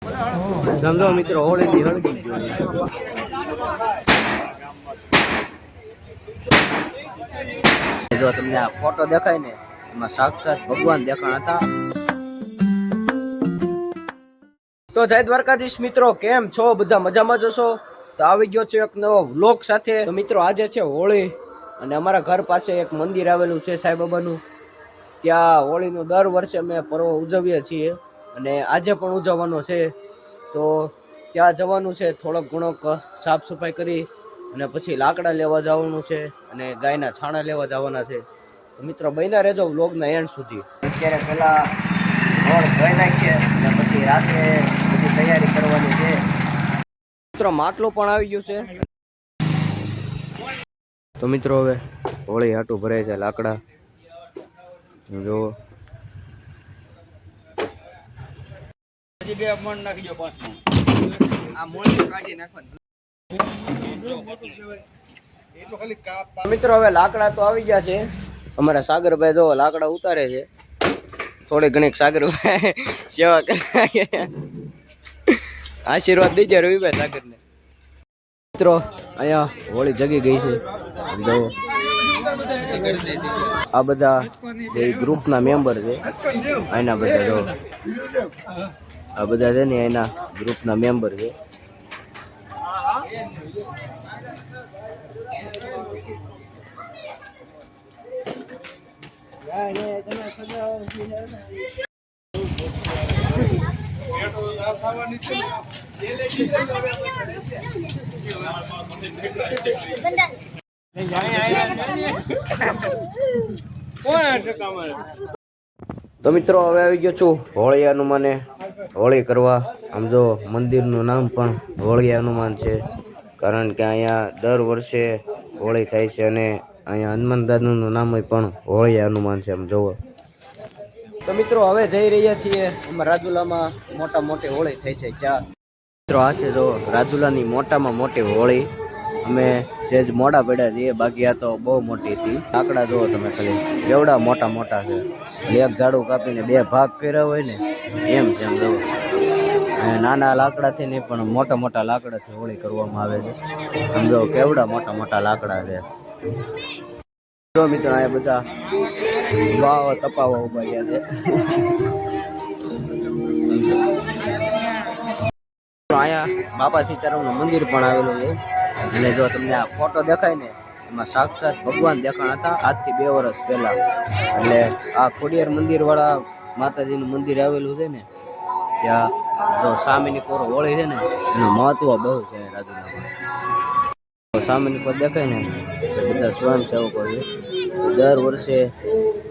સમજો મિત્રો હોળી ની હળગી ગયો જો તમને આ ફોટો દેખાય ને એમાં સાક્ષાત ભગવાન દેખાણ હતા. તો જય દ્વારકાધીશ મિત્રો, કેમ છો બધા? મજામાં જશો? તો આવી ગયો છે એક નવો વ્લોગ સાથે. તો મિત્રો આજે છે હોળી અને અમારા ઘર પાસે એક મંદિર આવેલું છે સાંઈબાબાનું. ત્યાં હોળીનું દર વર્ષે અમે પર્વ ઉજવીએ છીએ અને આજે પણ ઉજવવાનો છે. તો ત્યાં જવાનું છે, થોડોક ઘણોક સાફ સફાઈ કરી અને પછી લાકડા લેવા જવાનું છે અને ગાયના છાણા લેવા જવાના છે. તો મિત્રો બન્યા રહેજો વ્લોગના એન્ડ સુધી. અત્યારે પહેલા હોળ ધોઈ નાખીએ અને પછી રાતે બધી તૈયારી કરવાની છે. મિત્રો માટલું પણ આવી ગયું છે. તો મિત્રો હવે હોળી હાટું ભરાય છે લાકડા. જો બે મણ નાખી દો, 5 મણ આ મોળી કાઢી નાખવાનું. મિત્રો હવે લાકડા તો આવી ગયા છે. અમારા સાગરભાઈ જો લાકડા ઉતારે છે. થોડી ઘણી સાગરભાઈ સેવા કરે. આશીર્વાદ દીજે રવિભાઈ સાગરને. મિત્રો અહીંયા હોળી જગી ગઈ છે. જો આ બધા એ ગ્રુપના મેમ્બર છે. એના બધા જો આ બધા છે ને એના ગ્રુપના મેમ્બર છે. તો મિત્રો હવે આવી ગયો છું હોળી હનુમાને હોળી કરવા. આમ જો મંદિરનું નામ પણ હોળી હનુમાન છે, કારણ કે અહીંયા દર વર્ષે હોળી થાય છે અને અહીંયા હનુમાન દાદાનું નામ પણ હોળી હનુમાન છે. આમ જોવો. તો મિત્રો હવે જઈ રહ્યા છીએ અમારા રાજુલામાં મોટી હોળી થાય છે ત્યાં. મિત્રો આ છે જો રાજુલાની મોટામાં મોટી હોળી. અમે સેજ મોડા પડ્યા છીએ, બાકી આ તો બહુ મોટી હતી. લાકડા જુઓ તમે ખાલી એવડા મોટા છે. એક ઝાડું કાપીને 2 ભાગ કર્યા હોય ને એમ છે. એમ જુઓ નાના લાકડાથી નહીં પણ મોટા લાકડાથી હોળી કરવામાં આવે છે. સમજો કેવડા મોટા લાકડા છે. જો મિત્રો આ બધા વાવ તપાવા ઉભા રહ્યા છે. અહીંયા બાપા સીતારામનું મંદિર પણ આવેલું છે અને જો તમને આ ફોટો દેખાય ને એમાં સાક્ષાત ભગવાન દેખાણ હતા આજથી 2 વર્ષ પહેલા. એટલે આ ખોડિયાર મંદિર વાળા માતાજીનું મંદિર આવેલું છે ને ત્યાં જો સામેની કોર હોળી છે ને એનું મહત્વ બહુ છે રાજુલામાં. સામેની કોર દેખાય ને બધા સ્વયંસેવકો છે. દર વર્ષે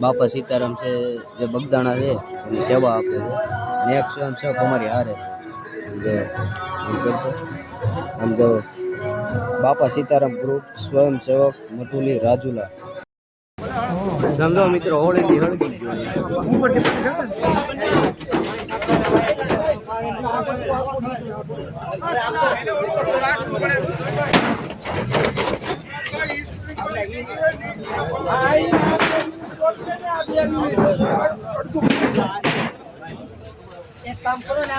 બાપા સીતારામ છે જે બગદાણા છે એની સેવા આપે છે અને એક સ્વયંસેવક અમારી હારે આમ જો બાપા સીતારામ ગ્રુપ સ્વયંસેવક મટુલી રાજુલા. સમજો મિત્રો હોળી ની હળગી ગયો. એક કામ કરો ને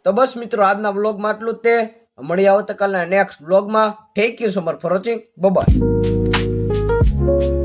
તો બસ મિત્રો આજના બ્લોગમાં આટલું જ તે. મળીએ આવતીકાલના નેક્સ્ટ બ્લોગમાં. Thank you so much for watching. By.